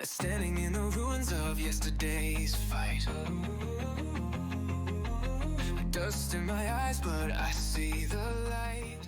Standing in the ruins of yesterday's fight. Dust in my eyes, but I see the light.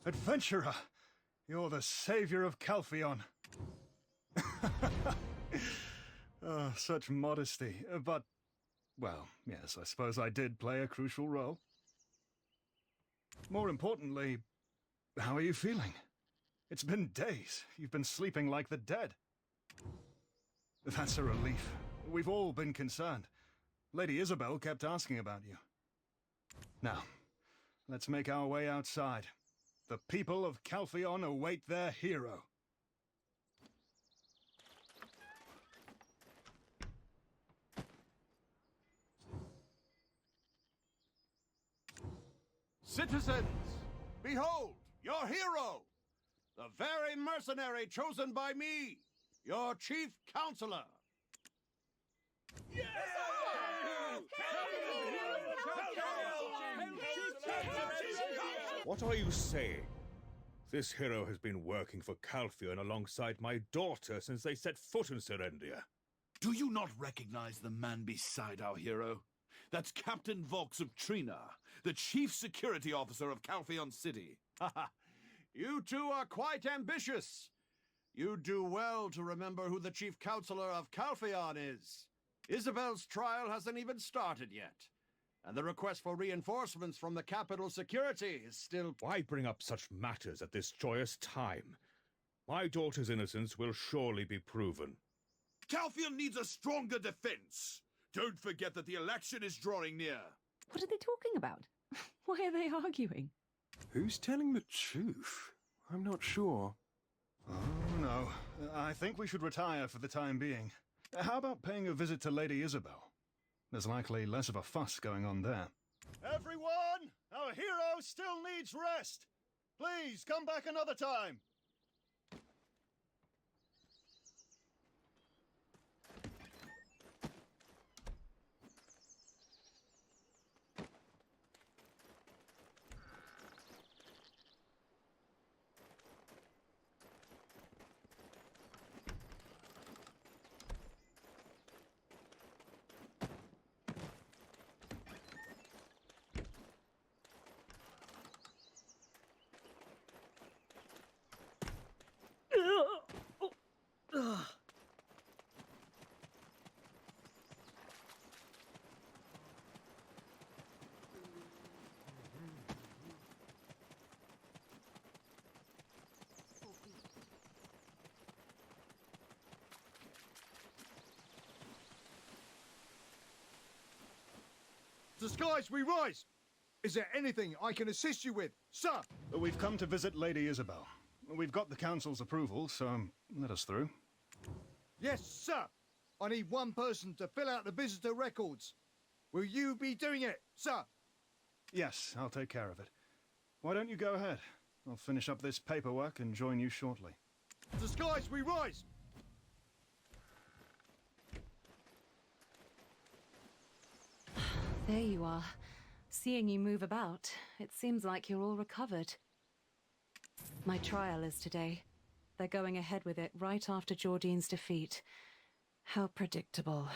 Adventurer! You're the savior of Calpheon. Oh, such modesty. But, well, yes, I suppose I did play a crucial role. More importantly, how are you feeling? It's been days. You've been sleeping like the dead. That's a relief. We've all been concerned. Lady Isobelle kept asking about you. Now, let's make our way outside. The people of Calpheon await their hero. Citizens, behold, your hero! The very mercenary chosen by me, your chief counselor! What are you saying? This hero has been working for Calpheon alongside my daughter since they set foot in Serendia. Do you not recognize the man beside our hero? That's Captain Volks of Trina, the chief security officer of Calpheon City. Haha, you two are quite ambitious. You do well to remember who the chief counselor of Calpheon is. Isabelle's trial hasn't even started yet. And the request for reinforcements from the capital security is still... Why bring up such matters at this joyous time? My daughter's innocence will surely be proven. Calpheon needs a stronger defense. Don't forget that the election is drawing near. What are they talking about? Why are they arguing? Who's telling the truth? I'm not sure. Oh, no. I think we should retire for the time being. How about paying a visit to Lady Isobelle? There's likely less of a fuss going on there. Everyone! Our hero still needs rest! Please, come back another time! The skies we rise! Is there anything I can assist you with, sir? We've come to visit Lady Isobelle. We've got the council's approval, so let us through. Yes, sir. I need one person to fill out the visitor records. Will you be doing it, sir? Yes, I'll take care of it. Why don't you go ahead? I'll finish up this paperwork and join you shortly. The skies we rise! There you are. Seeing you move about, it seems like you're all recovered. My trial is today. They're going ahead with it right after Jordine's defeat. How predictable.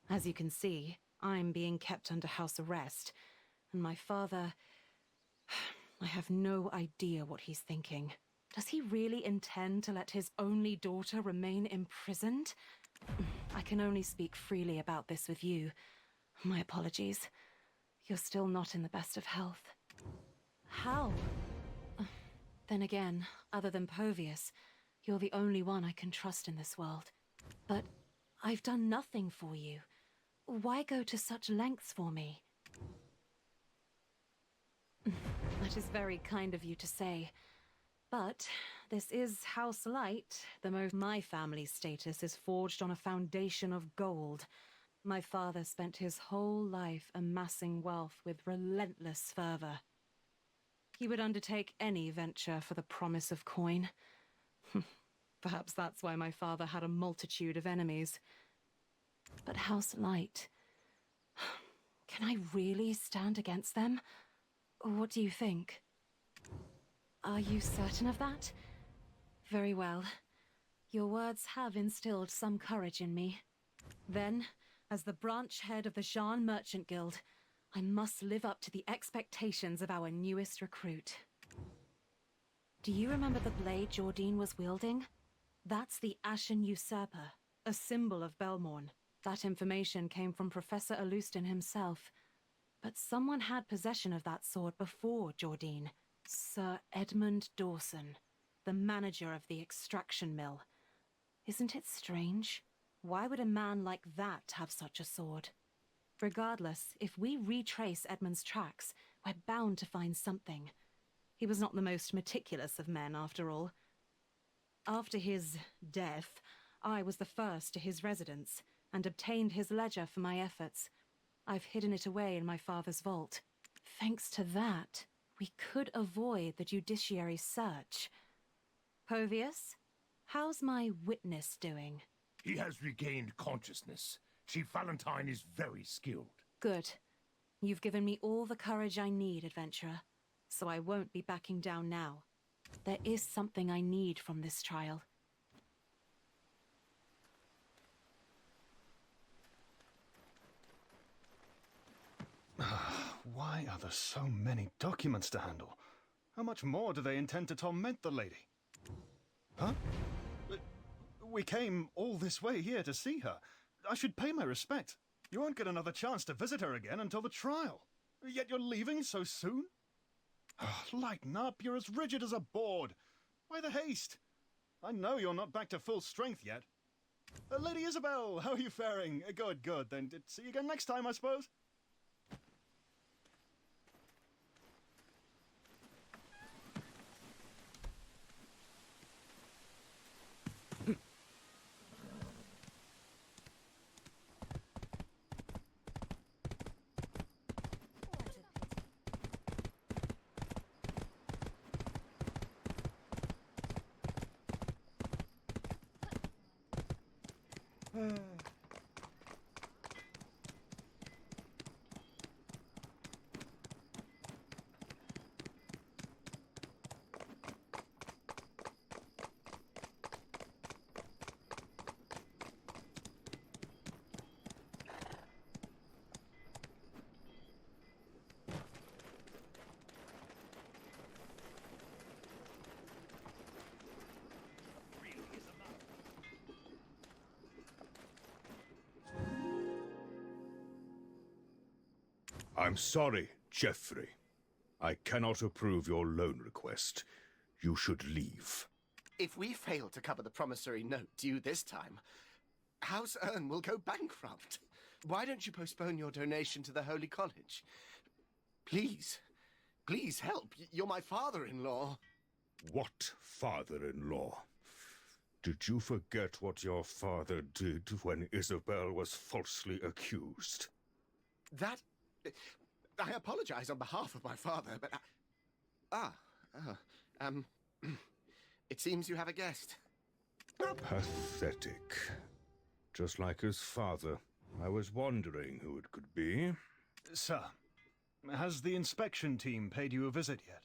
As you can see, I'm being kept under house arrest. And my father... I have no idea what he's thinking. Does he really intend to let his only daughter remain imprisoned? I can only speak freely about this with you. My apologies. You're still not in the best of health. How? Then again, other than Povius, you're the only one I can trust in this world. But I've done nothing for you. Why go to such lengths for me? That is very kind of you to say. But this is House Light. My family's status is forged on a foundation of gold. My father spent his whole life amassing wealth with relentless fervor. He would undertake any venture for the promise of coin. Perhaps that's why my father had a multitude of enemies. But House Light... Can I really stand against them? What do you think? Are you certain of that? Very well. Your words have instilled some courage in me. Then, as the branch head of the Jean Merchant Guild, I must live up to the expectations of our newest recruit. Do you remember the blade Jordine was wielding? That's the Ashen Usurper, a symbol of Belmorn. That information came from Professor Alustin himself. But someone had possession of that sword before Jordine. Sir Edmund Dawson, the manager of the extraction mill. Isn't it strange? Why would a man like that have such a sword? Regardless, if we retrace Edmund's tracks, we're bound to find something. He was not the most meticulous of men, after all. After his death, I was the first to his residence, and obtained his ledger for my efforts. I've hidden it away in my father's vault. Thanks to that, we could avoid the judiciary search. Povius, how's my witness doing? He has regained consciousness. Chief Valentine is very skilled. Good. You've given me all the courage I need, adventurer. So I won't be backing down now. There is something I need from this trial. Why are there so many documents to handle? How much more do they intend to torment the lady? Huh? We came all this way here to see her. I should pay my respect. You won't get another chance to visit her again until the trial. Yet you're leaving so soon? Lighten up, you're as rigid as a board. Why the haste? I know you're not back to full strength yet. Lady Isobelle, how are you faring? Good, good. Then see you again next time, I suppose. I'm sorry, Geoffrey. I cannot approve your loan request. You should leave. If we fail to cover the promissory note due this time, House Ern will go bankrupt. Why don't you postpone your donation to the Holy College? Please, please help. You're my father-in-law. What father-in-law? Did you forget what your father did when Isobelle was falsely accused? That... I apologize on behalf of my father, but... It seems you have a guest. Pathetic. Just like his father. I was wondering who it could be. Sir, has the inspection team paid you a visit yet?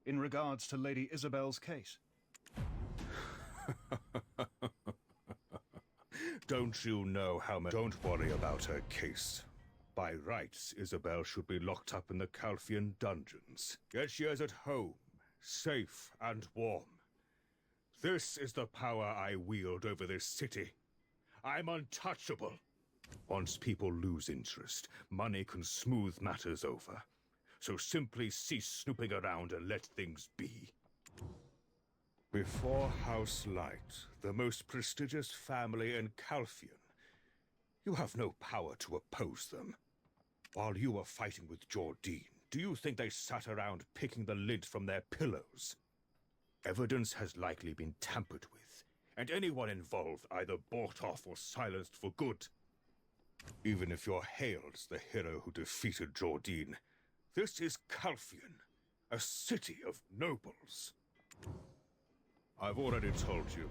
In regards to Lady Isabelle's case? Don't you know how much... Don't worry about her case. By rights, Isobelle should be locked up in the Calpheon dungeons. Yet she is at home, safe and warm. This is the power I wield over this city. I'm untouchable. Once people lose interest, money can smooth matters over. So simply cease snooping around and let things be. Before House Light, the most prestigious family in Calpheon, you have no power to oppose them. While you were fighting with Jordine, do you think they sat around picking the lint from their pillows? Evidence has likely been tampered with, and anyone involved either bought off or silenced for good. Even if you're hailed as the hero who defeated Jordine, this is Calpheon, a city of nobles. I've already told you.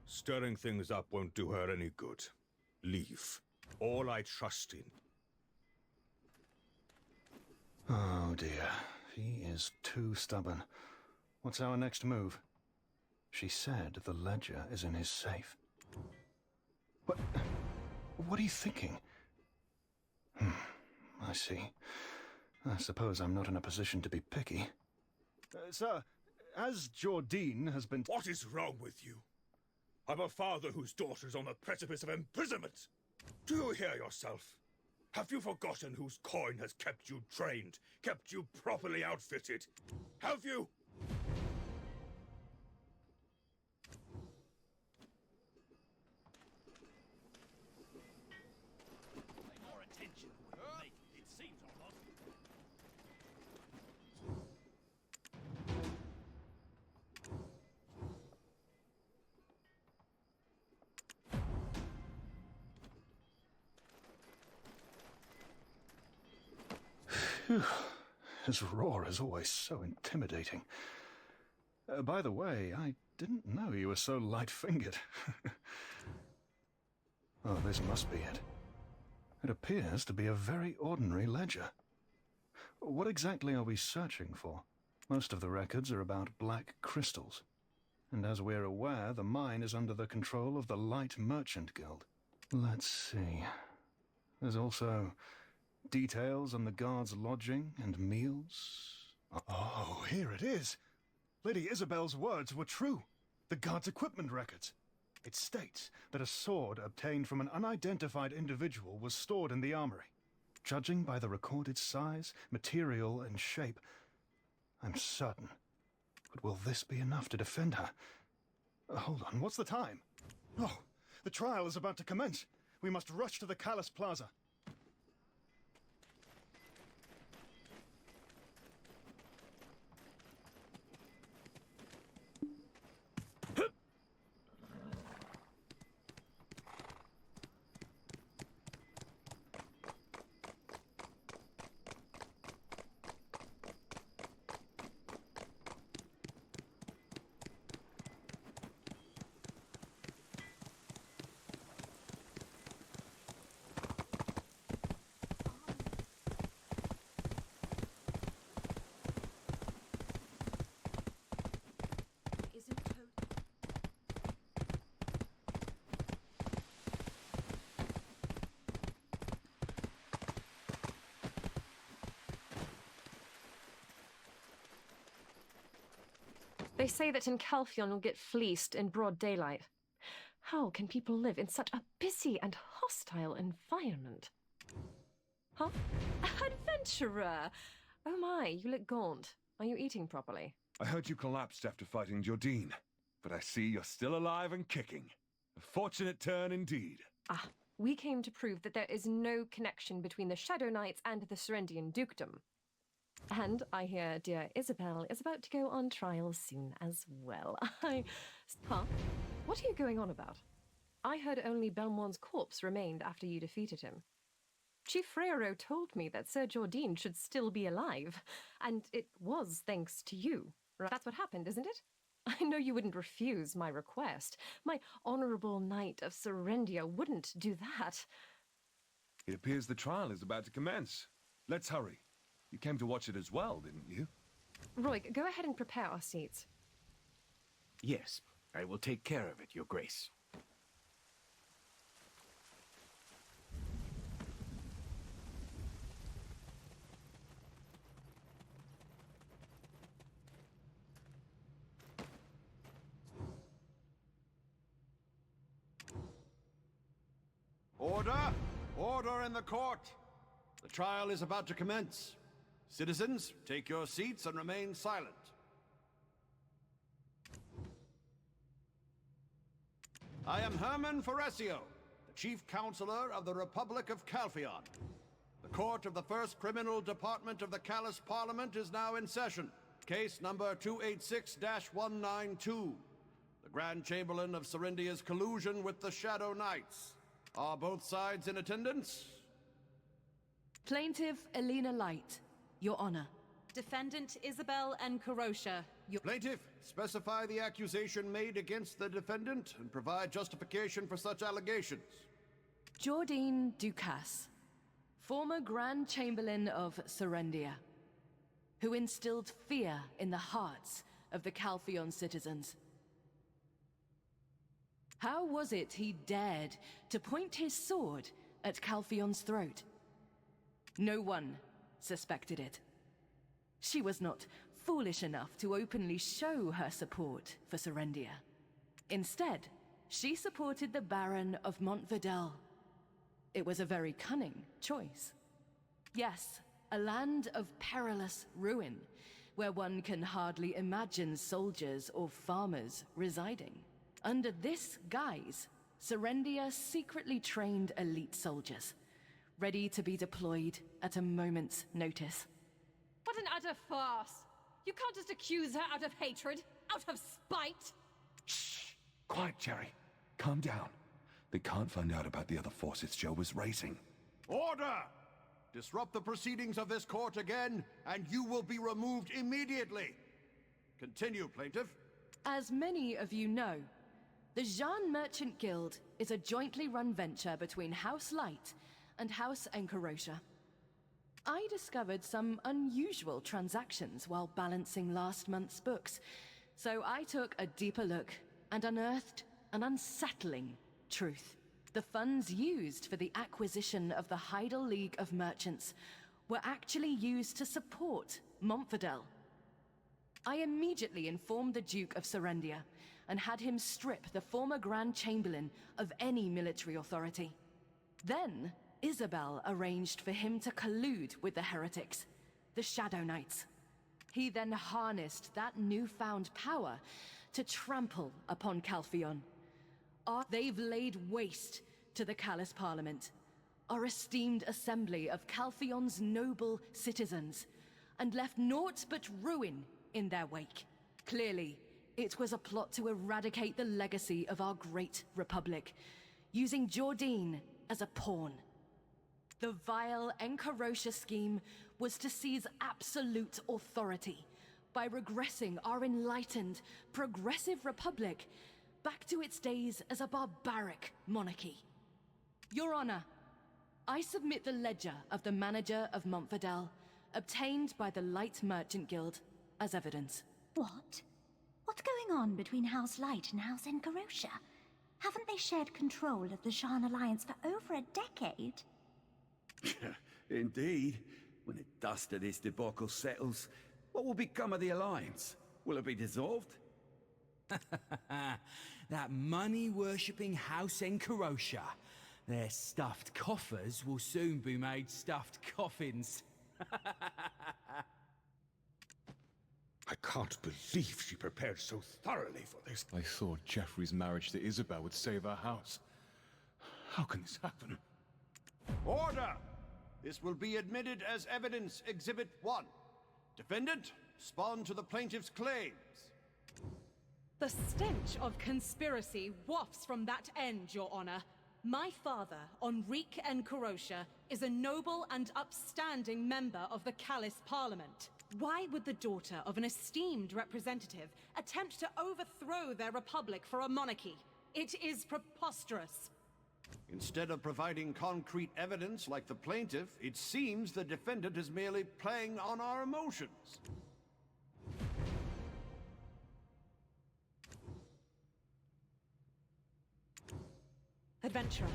Stirring things up won't do her any good. Leave. All I trust in. Oh dear, he is too stubborn. What's our next move? She said the ledger is in his safe. What are you thinking? I see. I suppose I'm not in a position to be picky. Sir, as Jordine has been... What is wrong with you? I'm a father whose daughter's on the precipice of imprisonment. Do you hear yourself? Have you forgotten whose coin has kept you trained, kept you properly outfitted? Have you? More attention would make it seems or not. Phew. His roar is always so intimidating. By the way, I didn't know you were so light-fingered. Oh, this must be it. It appears to be a very ordinary ledger. What exactly are we searching for? Most of the records are about black crystals. And as we're aware, the mine is under the control of the Light Merchant Guild. Let's see. There's also details on the guards' lodging and meals. Oh, here it is! Lady Isabelle's words were true. The guards' equipment records. It states that a sword obtained from an unidentified individual was stored in the armory. Judging by the recorded size, material, and shape, I'm certain. But will this be enough to defend her? Hold on, what's the time? Oh, the trial is about to commence. We must rush to the Calais Plaza. They say that in Calpheon you'll get fleeced in broad daylight. How can people live in such a busy and hostile environment? Huh? Adventurer! Oh my, you look gaunt. Are you eating properly? I heard you collapsed after fighting Jordine, but I see you're still alive and kicking. A fortunate turn indeed. Ah, we came to prove that there is no connection between the Shadow Knights and the Serendian dukedom. And I hear dear Isobelle is about to go on trial soon as well. Huh? What are you going on about? I heard only Belmont's corpse remained after you defeated him. Chief Frero told me that Sir Jordine should still be alive, and it was thanks to you. That's what happened, isn't it? I know you wouldn't refuse my request. My honorable knight of Serendia wouldn't do that. It appears the trial is about to commence. Let's hurry. You came to watch it as well, didn't you? Roy, go ahead and prepare our seats. Yes, I will take care of it, Your Grace. Order! Order in the court! The trial is about to commence. Citizens, take your seats and remain silent. I am Herman Foresio, the Chief Counselor of the Republic of Calpheon. The court of the First Criminal Department of the Callus Parliament is now in session. Case number 286-192. The Grand Chamberlain of Serendia's collusion with the Shadow Knights. Are both sides in attendance? Plaintiff Elena Light, Your Honor. Defendant Isobelle and Karosha, Your... Plaintiff, specify the accusation made against the defendant and provide justification for such allegations. Jordine Ducasse, former Grand Chamberlain of Serendia, who instilled fear in the hearts of the Calpheon citizens. How was it he dared to point his sword at Calpheon's throat? No one suspected it. She was not foolish enough to openly show her support for Serendia. Instead, she supported the Baron of Montvidel. It was a very cunning choice. Yes, a land of perilous ruin, where one can hardly imagine soldiers or farmers residing. Under this guise, Serendia secretly trained elite soldiers, ready to be deployed at a moment's notice. What an utter farce! You can't just accuse her out of hatred, out of spite! Shh! Quiet, Jerry. Calm down. They can't find out about the other forces Joe was raising. Order! Disrupt the proceedings of this court again, and you will be removed immediately. Continue, plaintiff. As many of you know, the Jean Merchant Guild is a jointly run venture between House Light and House Encarosha. I discovered some unusual transactions while balancing last month's books, so I took a deeper look and unearthed an unsettling truth. The funds used for the acquisition of the Heidel League of Merchants were actually used to support Montvidel. I immediately informed the Duke of Serendia and had him strip the former Grand Chamberlain of any military authority. Then, Isobelle arranged for him to collude with the heretics, the Shadow Knights. He then harnessed that newfound power to trample upon Calpheon. They've laid waste to the Callus Parliament, our esteemed assembly of Calpheon's noble citizens, and left naught but ruin in their wake. Clearly, it was a plot to eradicate the legacy of our great republic, using Jordine as a pawn. The vile Encarosha scheme was to seize absolute authority by regressing our enlightened, progressive republic back to its days as a barbaric monarchy. Your Honor, I submit the ledger of the manager of Montvidel, obtained by the Light Merchant Guild, as evidence. What? What's going on between House Light and House Encarosha? Haven't they shared control of the Shan Alliance for over a decade? Indeed. When the dust of this debacle settles, what will become of the Alliance? Will it be dissolved? That money-worshipping House Encarosha. Their stuffed coffers will soon be made stuffed coffins. I can't believe she prepared so thoroughly for this. I thought Jeffrey's marriage to Isobelle would save our house. How can this happen? Order! This will be admitted as evidence, Exhibit 1. Defendant, respond to the plaintiff's claims. The stench of conspiracy wafts from that end, Your Honor. My father, Enrique Encarosha, is a noble and upstanding member of the Callus Parliament. Why would the daughter of an esteemed representative attempt to overthrow their republic for a monarchy? It is preposterous. Instead of providing concrete evidence like the plaintiff, it seems the defendant is merely playing on our emotions. Adventurer,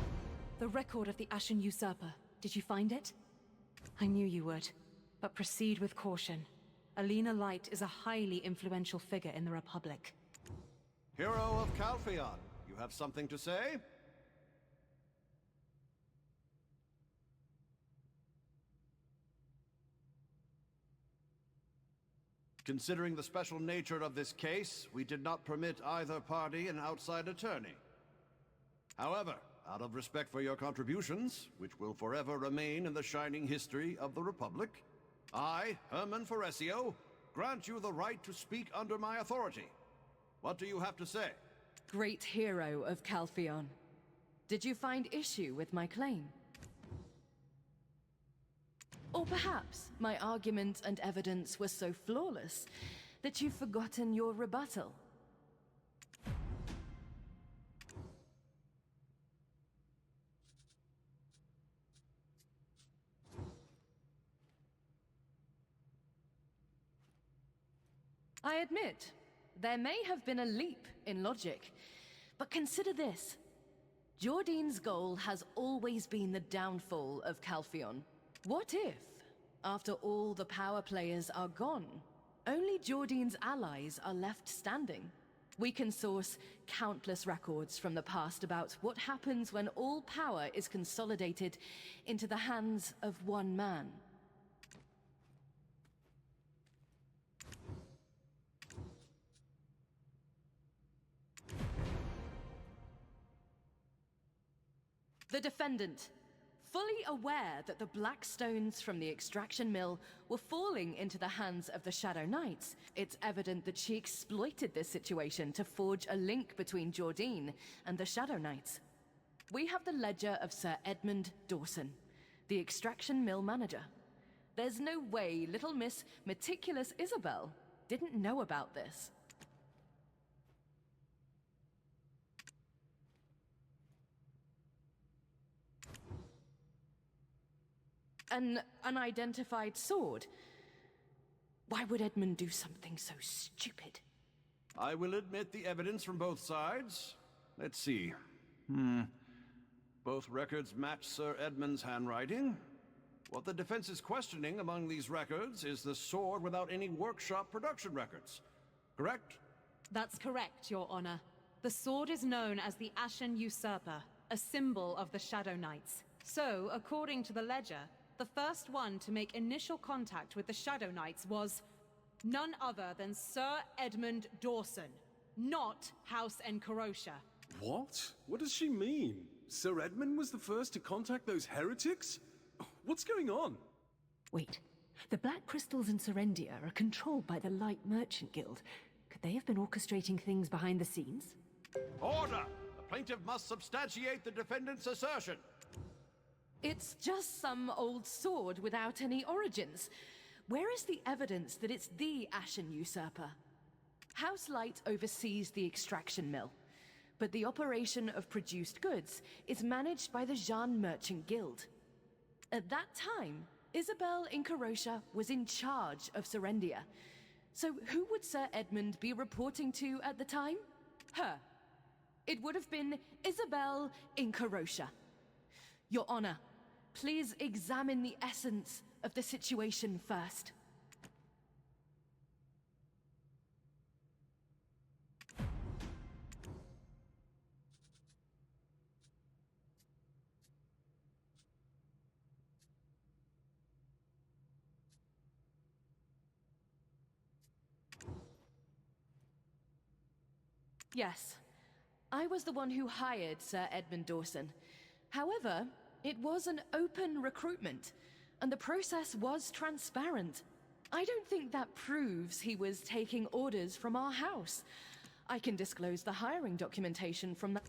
the record of the Ashen Usurper. Did you find it? I knew you would, but proceed with caution. Elena Light is a highly influential figure in the Republic. Hero of Calpheon, you have something to say? Considering the special nature of this case, we did not permit either party an outside attorney. However, out of respect for your contributions, which will forever remain in the shining history of the Republic, I, Herman Foresio, grant you the right to speak under my authority. What do you have to say? Great hero of Calpheon. Did you find issue with my claim? Or perhaps my argument and evidence were so flawless that you've forgotten your rebuttal? I admit, there may have been a leap in logic, but consider this. Jordine's goal has always been the downfall of Calpheon. What if, after all the power players are gone, only Jordine's allies are left standing? We can source countless records from the past about what happens when all power is consolidated into the hands of one man. The defendant, fully aware that the black stones from the extraction mill were falling into the hands of the Shadow Knights, it's evident that she exploited this situation to forge a link between Jordine and the Shadow Knights. We have the ledger of Sir Edmund Dawson, the extraction mill manager. There's no way little Miss Meticulous Isobelle didn't know about this. An unidentified sword? Why would Edmund do something so stupid? I will admit the evidence from both sides. Let's see. Both records match Sir Edmund's handwriting. What the defense is questioning among these records is the sword without any workshop production records. Correct? That's correct, Your Honor. The sword is known as the Ashen Usurper, a symbol of the Shadow Knights. So, according to the ledger, the first one to make initial contact with the Shadow Knights was none other than Sir Edmund Dawson, not House Encarosha. What? What does she mean? Sir Edmund was the first to contact those heretics? What's going on? Wait. The Black Crystals in Serendia are controlled by the Light Merchant Guild. Could they have been orchestrating things behind the scenes? Order! The plaintiff must substantiate the defendant's assertion. It's just some old sword without any origins. Where is the evidence that it's the Ashen Usurper? House Light oversees the extraction mill, but the operation of produced goods is managed by the Jean Merchant Guild. At that time, Isobelle Incarosha was in charge of Serendia. So who would Sir Edmund be reporting to at the time? Her. It would have been Isobelle Incarosha. Your Honor, please examine the essence of the situation first. Yes, I was the one who hired Sir Edmund Dawson. However, it was an open recruitment, and the process was transparent. I don't think that proves he was taking orders from our house. I can disclose the hiring documentation from that.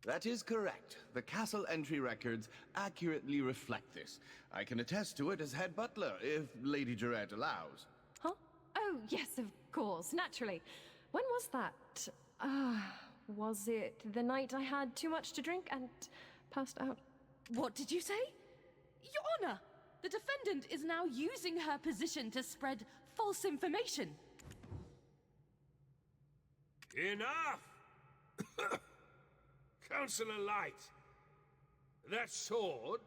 That is correct. The castle entry records accurately reflect this. I can attest to it as head butler, if Lady Jarrett allows. Huh? Oh, yes, of course, naturally. When was that? Was it the night I had too much to drink and passed out? What did you say? Your Honor, the defendant is now using her position to spread false information. Enough! Councillor Light, that sword,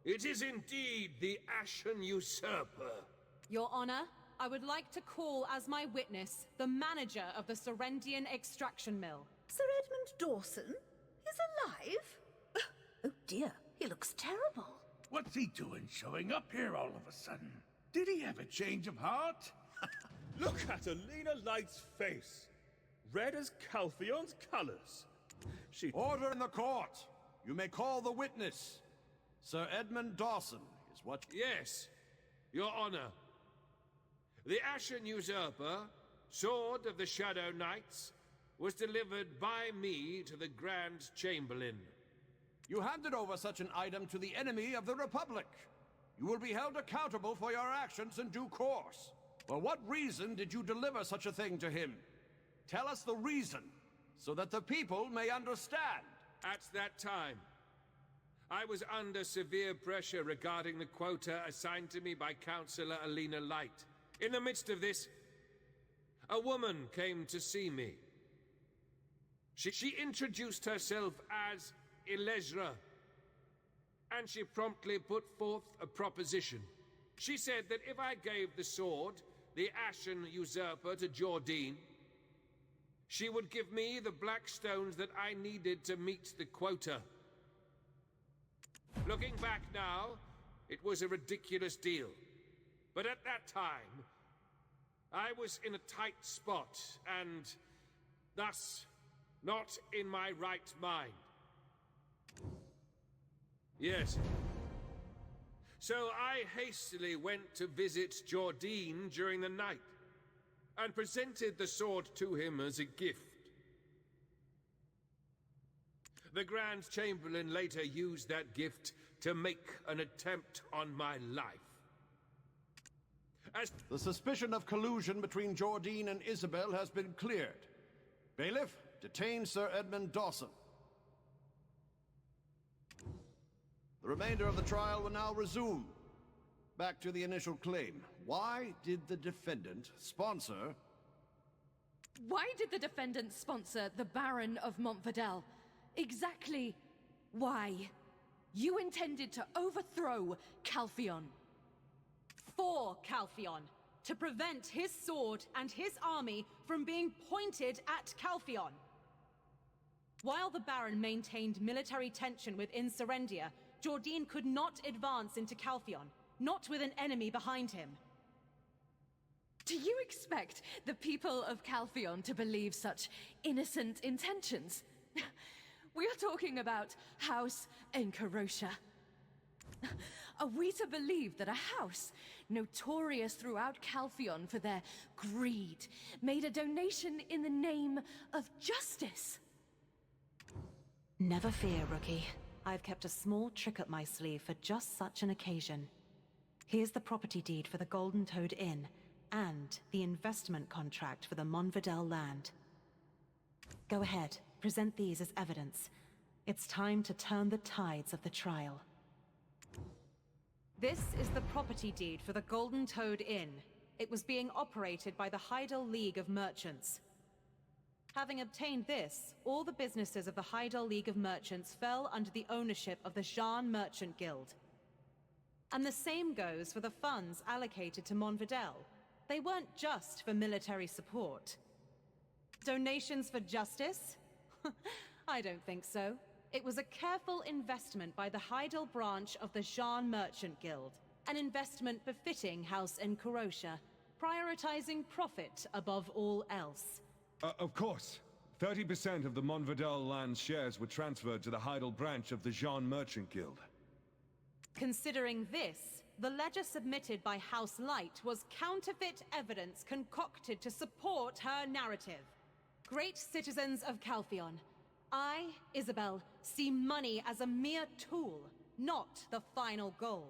it is indeed the Ashen Usurper. Your Honor, I would like to call as my witness the manager of the Serendian extraction mill. Sir Edmund Dawson? He's alive? dear, he looks terrible. What's he doing showing up here all of a sudden? Did he have a change of heart? Look at Alina Light's face. Red as Calpheon's colors. Order in the court! You may call the witness. Sir Edmund Dawson is what... Yes, Your Honor. The Ashen Usurper, Sword of the Shadow Knights, was delivered by me to the Grand Chamberlain. You handed over such an item to the enemy of the Republic. You will be held accountable for your actions in due course. For what reason did you deliver such a thing to him? Tell us the reason, so that the people may understand. At that time, I was under severe pressure regarding the quota assigned to me by Councillor Alina Light. In the midst of this, a woman came to see me. She introduced herself as Elezra, and she promptly put forth a proposition. She said that if I gave the sword, the Ashen Usurper, to Jordine, she would give me the black stones that I needed to meet the quota. Looking back now, it was a ridiculous deal. But at that time, I was in a tight spot, and thus not in my right mind. Yes. So I hastily went to visit Jordine during the night, and presented the sword to him as a gift. The Grand Chamberlain later used that gift to make an attempt on my life. The suspicion of collusion between Jordine and Isobelle has been cleared. Bailiff, detain Sir Edmund Dawson. The remainder of the trial will now resume. Back to the initial claim. Why did the defendant sponsor... Why did the defendant sponsor the Baron of Montvidel? Exactly why? You intended to overthrow Calpheon. For Calpheon, to prevent his sword and his army from being pointed at Calpheon. While the Baron maintained military tension within Serendia, Jordine could not advance into Calpheon, not with an enemy behind him. Do you expect the people of Calpheon to believe such innocent intentions? We are talking about House Encarosha. Are we to believe that a house, notorious throughout Calpheon for their greed, made a donation in the name of justice? Never fear, Rookie. I've kept a small trick up my sleeve for just such an occasion. Here's the property deed for the Golden Toad Inn, and the investment contract for the Montvidel land. Go ahead, present these as evidence. It's time to turn the tides of the trial. This is the property deed for the Golden Toad Inn. It was being operated by the Heidel League of Merchants. Having obtained this, all the businesses of the Heidel League of Merchants fell under the ownership of the Jean Merchant Guild. And the same goes for the funds allocated to Montvidel. They weren't just for military support. Donations for justice? I don't think so. It was a careful investment by the Heidel branch of the Jean Merchant Guild. An investment befitting House Encarosha, prioritizing profit above all else. Of course. 30% of the Montvidel land shares were transferred to the Heidel branch of the Jean Merchant Guild. Considering this, the ledger submitted by House Light was counterfeit evidence concocted to support her narrative. Great citizens of Calpheon, I, Isobelle, see money as a mere tool, not the final goal.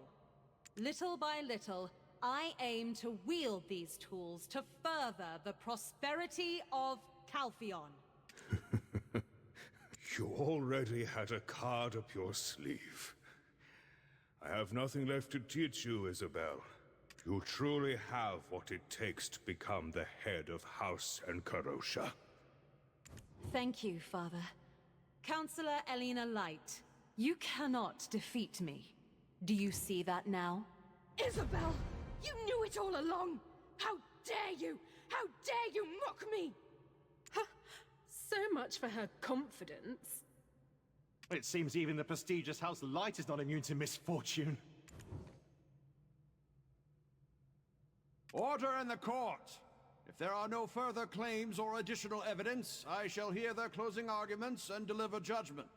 Little by little, I aim to wield these tools to further the prosperity of Calpheon. You already had a card up your sleeve. I have nothing left to teach you, Isobelle. You truly have what it takes to become the head of House Encarosha. Thank you, Father. Councillor Alina Light, you cannot defeat me. Do you see that now? Isobelle! You knew it all along! How dare you! How dare you mock me! So much for her confidence. It seems even the prestigious House Light is not immune to misfortune. Order in the court! If there are no further claims or additional evidence, I shall hear their closing arguments and deliver judgment.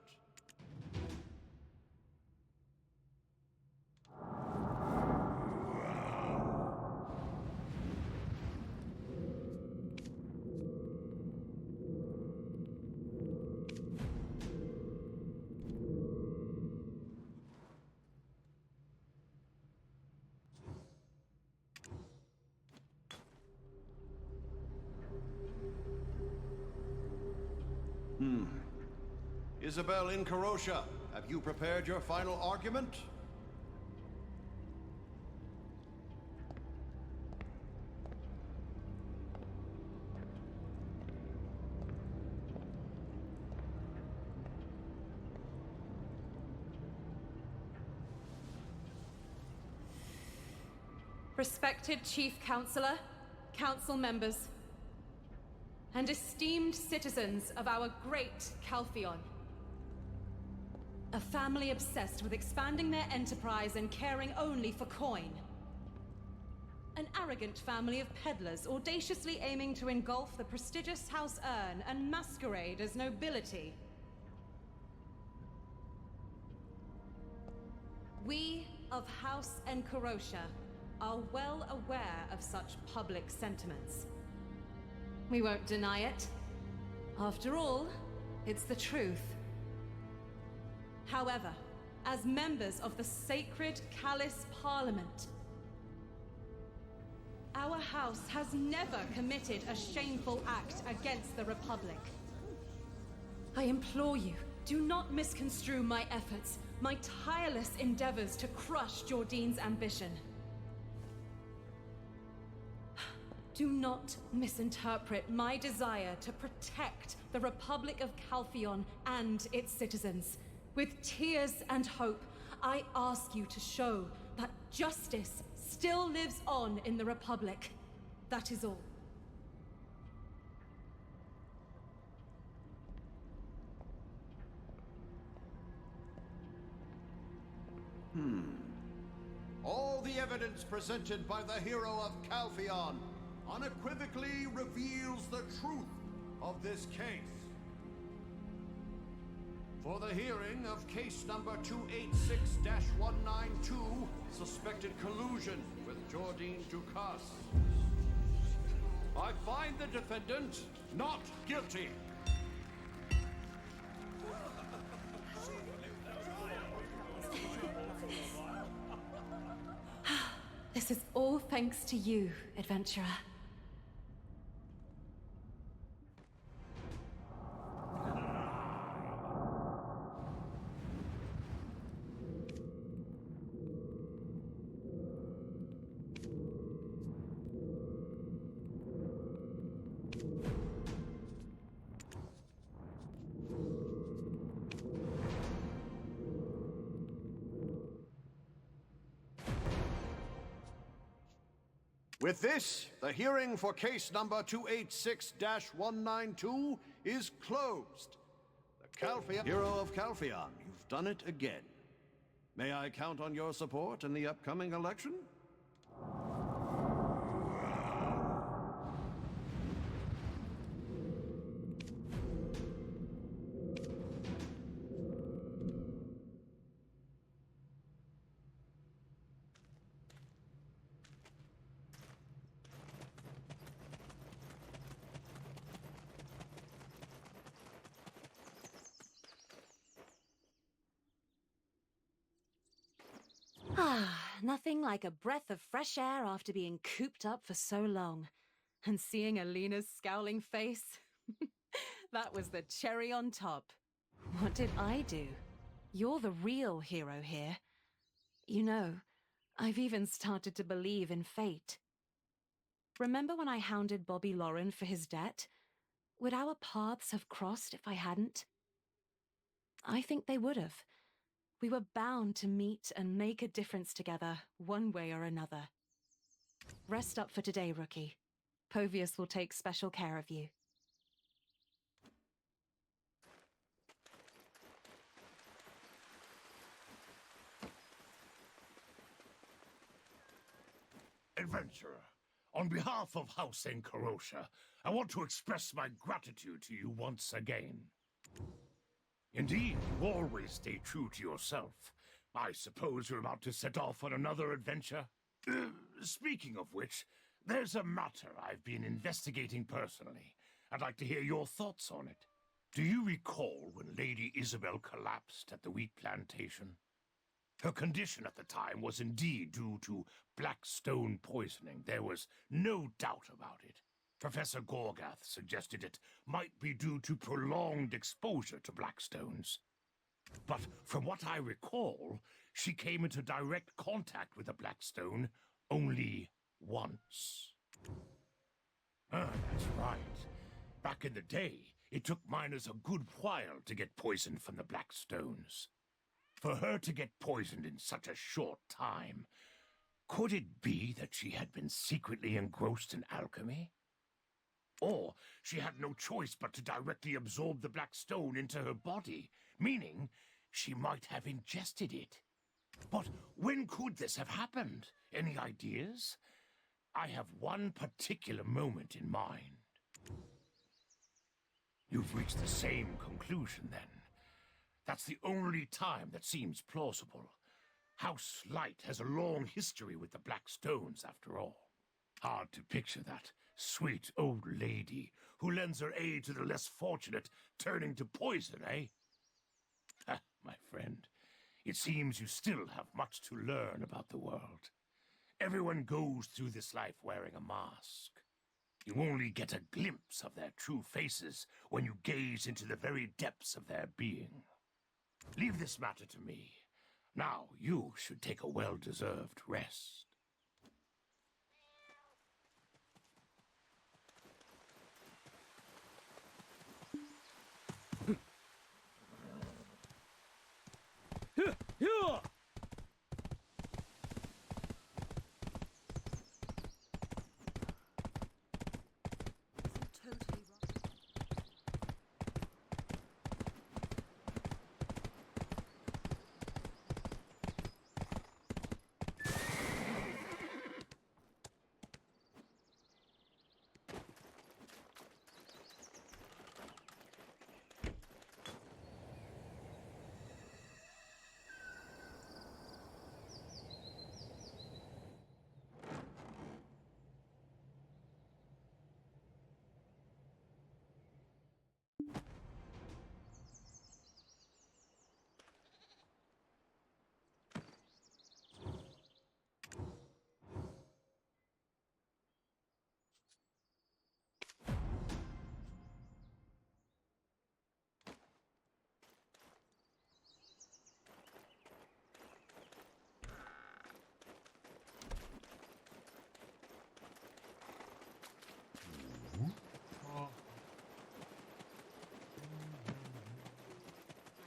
Isobelle in Carosha, have you prepared your final argument? Respected Chief Counselor, Council members, and esteemed citizens of our great Calpheon. A family obsessed with expanding their enterprise and caring only for coin. An arrogant family of peddlers audaciously aiming to engulf the prestigious House Urn and masquerade as nobility. We of House Encarosha are well aware of such public sentiments. We won't deny it. After all, it's the truth. However, as members of the sacred Calice Parliament, our house has never committed a shameful act against the Republic. I implore you, do not misconstrue my efforts, my tireless endeavors to crush Jordine's ambition. Do not misinterpret my desire to protect the Republic of Calpheon and its citizens. With tears and hope, I ask you to show that justice still lives on in the Republic. That is all. All the evidence presented by the hero of Calpheon unequivocally reveals the truth of this case. For the hearing of case number 286-192, suspected collusion with Jordine Ducasse, I find the defendant not guilty. This is all thanks to you, adventurer. With this, the hearing for case number 286-192 is closed. The Calpheon, hero of Calpheon, you've done it again. May I count on your support in the upcoming election? Nothing like a breath of fresh air after being cooped up for so long. And seeing Alina's scowling face, that was the cherry on top. What did I do? You're the real hero here. You know, I've even started to believe in fate. Remember when I hounded Bobby Lauren for his debt? Would our paths have crossed if I hadn't? I think they would have. We were bound to meet and make a difference together, one way or another. Rest up for today, rookie. Povius will take special care of you. Adventurer, on behalf of House Encarosha, I want to express my gratitude to you once again. Indeed, you always stay true to yourself. I suppose you're about to set off on another adventure? Speaking of which, there's a matter I've been investigating personally. I'd like to hear your thoughts on it. Do you recall when Lady Isobelle collapsed at the wheat plantation? Her condition at the time was indeed due to black stone poisoning. There was no doubt about it. Professor Gorgath suggested it might be due to prolonged exposure to black stones. But from what I recall, she came into direct contact with a black stone only once. That's right. Back in the day, it took miners a good while to get poisoned from the black stones. For her to get poisoned in such a short time, could it be that she had been secretly engrossed in alchemy? Or she had no choice but to directly absorb the black stone into her body, meaning she might have ingested it. But when could this have happened? Any ideas? I have one particular moment in mind. You've reached the same conclusion, then. That's the only time that seems plausible. House Light has a long history with the Black Stones, after all. Hard to picture that sweet old lady who lends her aid to the less fortunate turning to poison, eh? Ah, my friend, it seems you still have much to learn about the world. Everyone goes through this life wearing a mask. You only get a glimpse of their true faces when you gaze into the very depths of their being. Leave this matter to me. Now you should take a well-deserved rest.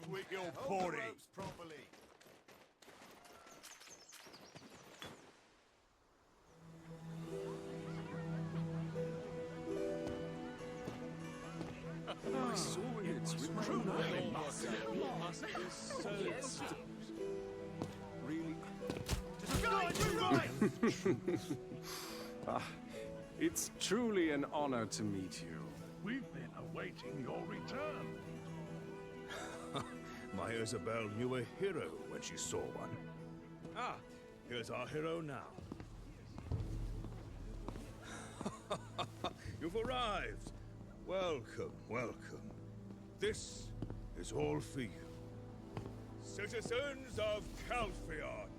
With your body. Properly. I saw it with true Really? It's truly an honor to meet you. We've been awaiting your return. My Isobelle knew a hero when she saw one. Ah, here's our hero now. You've arrived. Welcome, welcome. This is all for you. Citizens of Calpheon,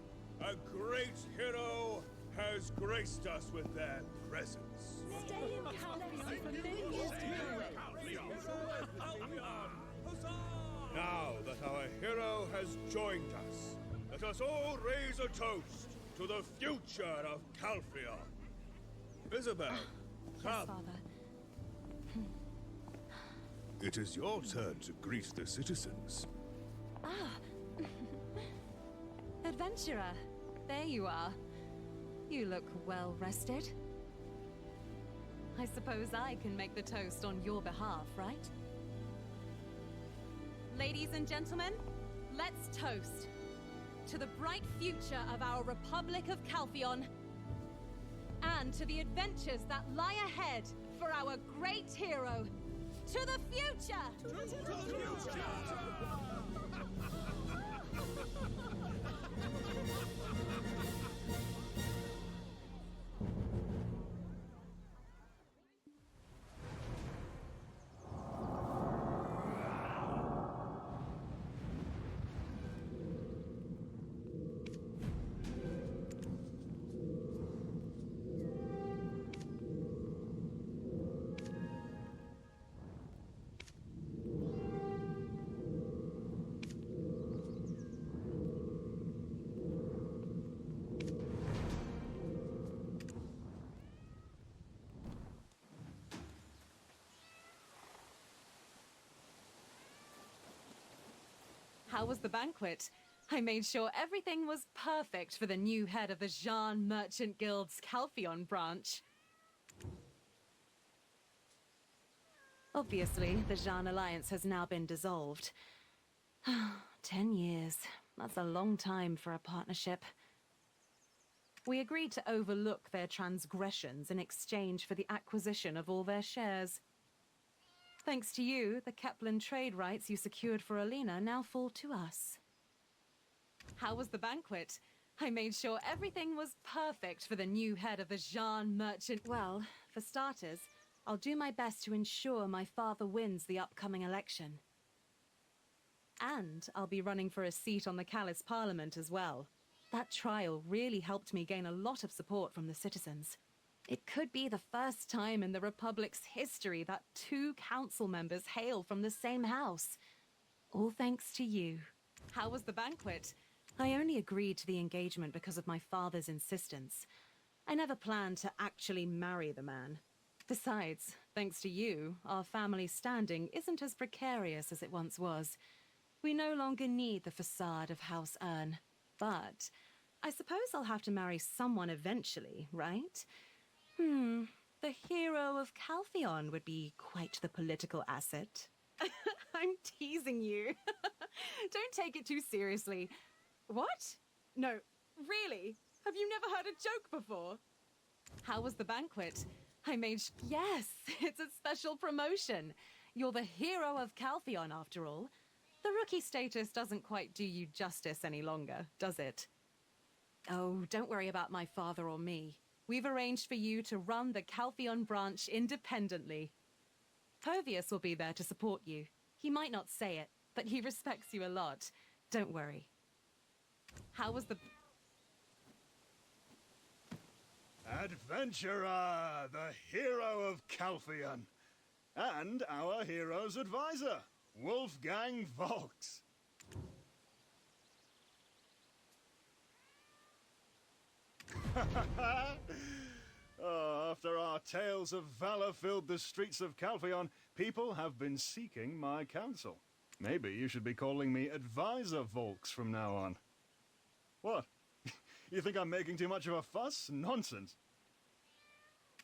a great hero has graced us with their presence. Stay in Calpheon for many years to come. Now that our hero has joined us, let us all raise a toast to the future of Calpheon. Isobelle, come. Father. It is your turn to greet the citizens. Ah. Adventurer, there you are. You look well rested. I suppose I can make the toast on your behalf, right? Ladies and gentlemen, let's toast to the bright future of our Republic of Calpheon and to the adventures that lie ahead for our great hero. To the future! To the future! How was the banquet? I made sure everything was perfect for the new head of the Jean Merchant Guild's Calpheon branch. Obviously, the Jean Alliance has now been dissolved. 10 years. That's a long time for a partnership. We agreed to overlook their transgressions in exchange for the acquisition of all their shares. Thanks to you, the Kepler trade rights you secured for Alina now fall to us. How was the banquet? I made sure everything was perfect for the new head of the Jean Merchant. Well, for starters, I'll do my best to ensure my father wins the upcoming election. And I'll be running for a seat on the Calais Parliament as well. That trial really helped me gain a lot of support from the citizens. It could be the first time in the Republic's history that 2 council members hail from the same house. All thanks to you. How was the banquet? I only agreed to the engagement because of my father's insistence. I never planned to actually marry the man. Besides, thanks to you, our family standing isn't as precarious as it once was. We no longer need the facade of House Ern. But I suppose I'll have to marry someone eventually, right? The hero of Calpheon would be quite the political asset. I'm teasing you. Don't take it too seriously. What? No, really? Have you never heard a joke before? How was the banquet? I made yes, it's a special promotion. You're the hero of Calpheon, after all. The rookie status doesn't quite do you justice any longer, does it? Oh, don't worry about my father or me. We've arranged for you to run the Calpheon branch independently. Pervious will be there to support you. He might not say it, but he respects you a lot. Don't worry. How was the... Adventurer, the hero of Calpheon. And our hero's advisor, Wolfgang Volks. Oh, after our tales of valor filled the streets of Calpheon, people have been seeking my counsel. Maybe you should be calling me Advisor Volks from now on. What? You think I'm making too much of a fuss? Nonsense.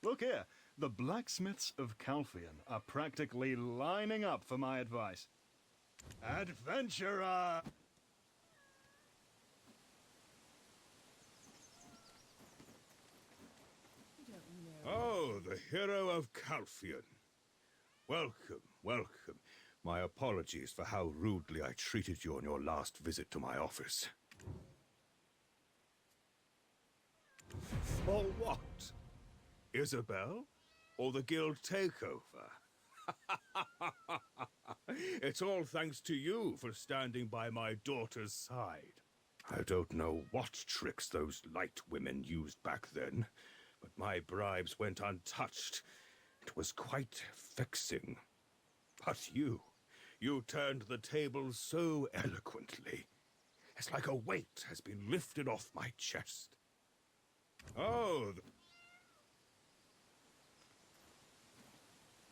Look here, the blacksmiths of Calpheon are practically lining up for my advice. Adventurer! Oh, the hero of Calpheon. Welcome, welcome. My apologies for how rudely I treated you on your last visit to my office. For what? Isobelle? Or the guild takeover? It's all thanks to you for standing by my daughter's side. I don't know what tricks those light women used back then, but my bribes went untouched. It was quite vexing. But you turned the tables so eloquently. It's like a weight has been lifted off my chest. Oh,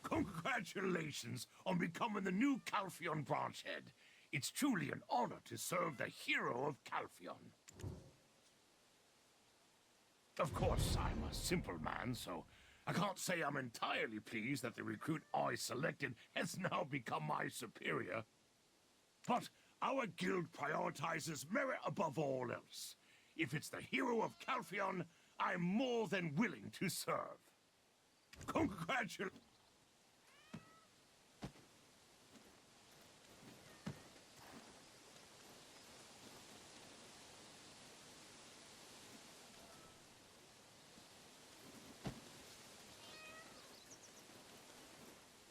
Congratulations on becoming the new Calpheon branch head. It's truly an honor to serve the hero of Calpheon. Of course, I'm a simple man, so I can't say I'm entirely pleased that the recruit I selected has now become my superior. But our guild prioritizes merit above all else. If it's the hero of Calpheon, I'm more than willing to serve. Congratulations.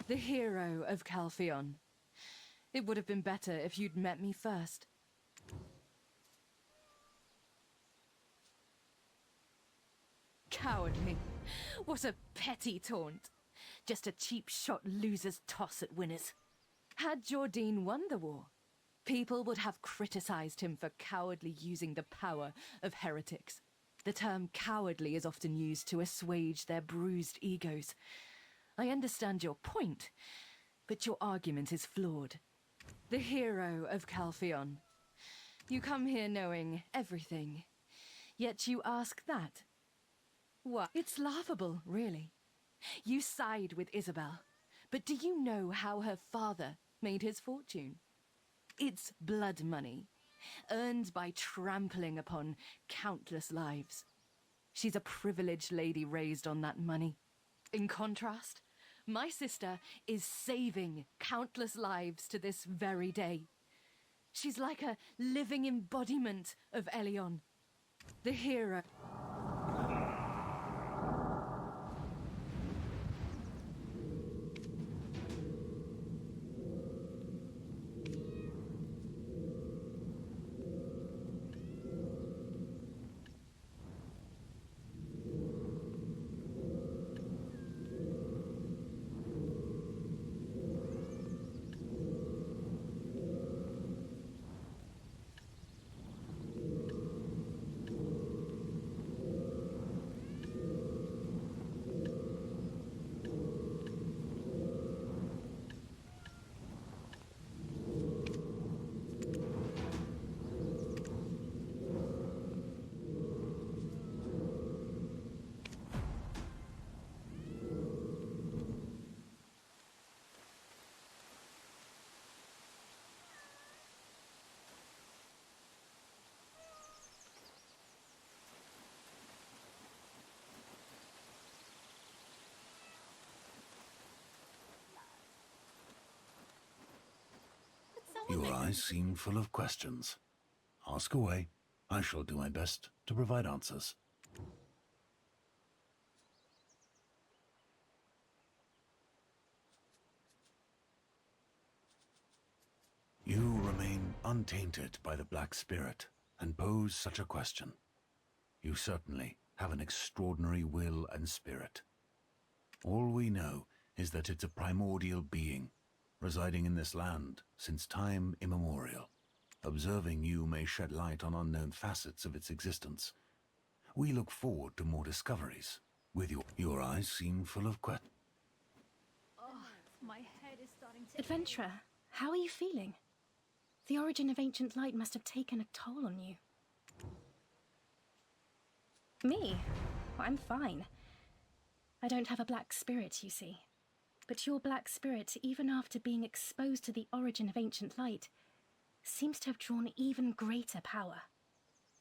The hero of Calpheon. It would have been better if you'd met me first. Cowardly. What a petty taunt. Just a cheap shot loser's toss at winners. Had Jordine won the war, people would have criticized him for cowardly using the power of heretics. The term cowardly is often used to assuage their bruised egos. I understand your point, but your argument is flawed. The hero of Calpheon. You come here knowing everything, yet you ask that. What? It's laughable, really. You side with Isobelle, but do you know how her father made his fortune? It's blood money, earned by trampling upon countless lives. She's a privileged lady raised on that money. In contrast, my sister is saving countless lives to this very day. She's like a living embodiment of Elion, the hero. Your eyes seem full of questions. Ask away. I shall do my best to provide answers. You remain untainted by the Black Spirit and pose such a question. You certainly have an extraordinary will and spirit. All we know is that it's a primordial being, residing in this land since time immemorial. Observing you may shed light on unknown facets of its existence. We look forward to more discoveries. With your eyes seem full of questions. Oh, my head is starting to... Adventurer, how are you feeling? The origin of ancient light must have taken a toll on you. Me? I'm fine. I don't have a black spirit, you see. But your black spirit, even after being exposed to the origin of ancient light, seems to have drawn even greater power.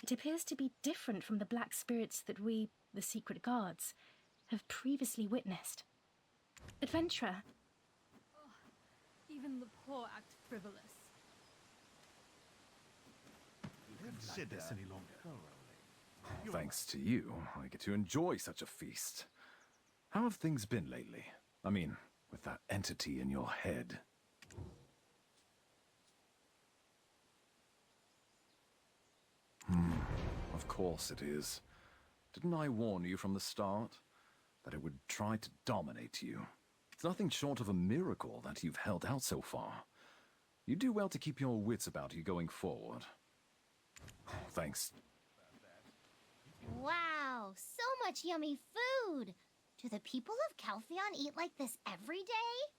It appears to be different from the black spirits that we, the secret guards, have previously witnessed. Adventurer. Oh, even the poor act frivolous. You couldn't sit this any longer. Thanks to you, I get to enjoy such a feast. How have things been lately? I mean, with that entity in your head. Of course it is. Didn't I warn you from the start that it would try to dominate you? It's nothing short of a miracle that you've held out so far. You do well to keep your wits about you going forward. Thanks. Wow, so much yummy food! Do the people of Calpheon eat like this every day?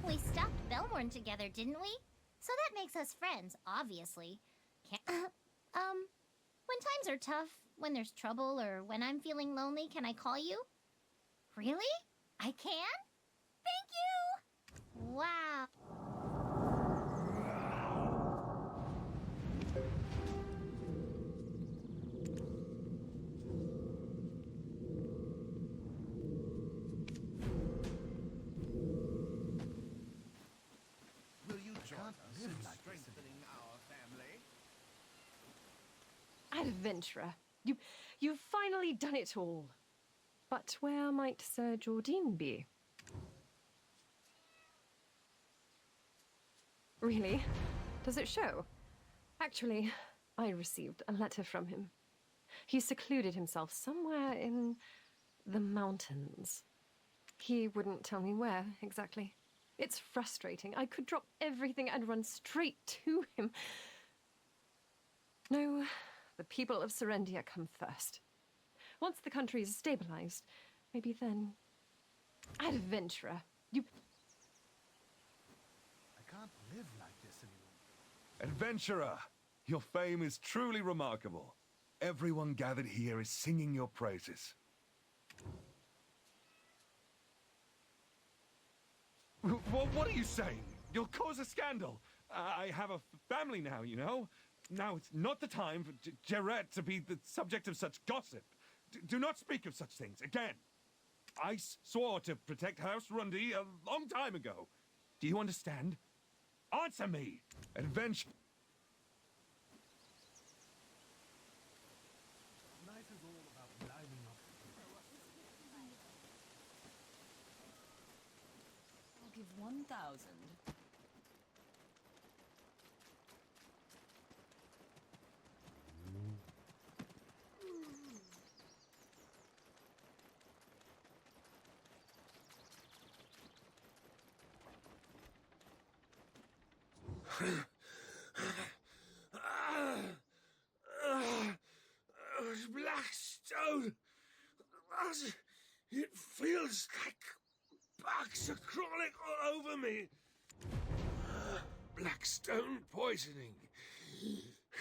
We stopped Belmorn together, didn't we? So that makes us friends, obviously. When times are tough, when there's trouble, or when I'm feeling lonely, can I call you? Really? I can? Thank you! Wow. adventurer. You've finally done it all. But where might Sir Jordine be? Really? Does it show? Actually, I received a letter from him. He secluded himself somewhere in the mountains. He wouldn't tell me where, exactly. It's frustrating. I could drop everything and run straight to him. No, the people of Serendia come first. Once the country is stabilized, maybe then... Adventurer, you... I can't live like this anymore. Adventurer, your fame is truly remarkable. Everyone gathered here is singing your praises. What are you saying? You'll cause a scandal. I have a family now, you know? Now it's not the time for Jarrett to be the subject of such gossip. Do not speak of such things again. I swore to protect House Rundy a long time ago. Do you understand? Answer me! Adventure... Night is all about lining up. I'll give 1,000. Blackstone! It feels like bugs are crawling all over me. Blackstone poisoning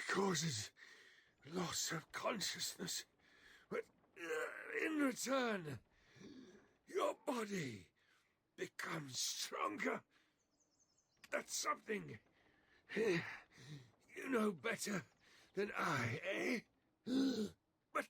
causes loss of consciousness, but in return, your body becomes stronger. That's something you know better than I, eh? But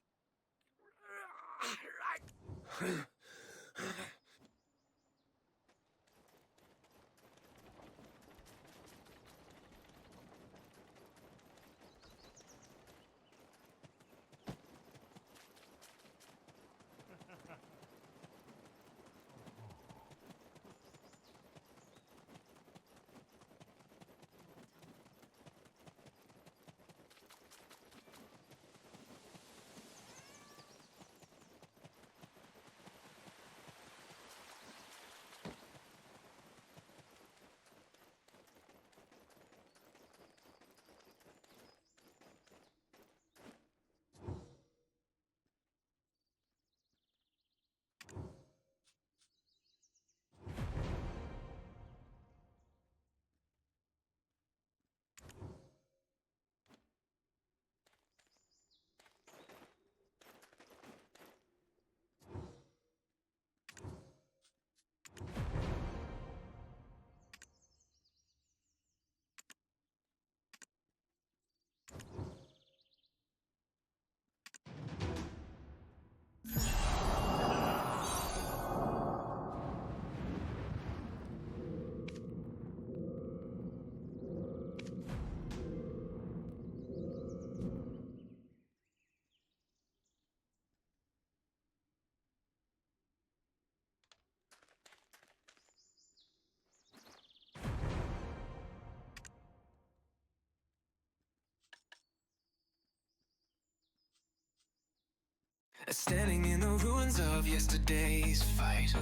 Standing in the ruins of yesterday's fight.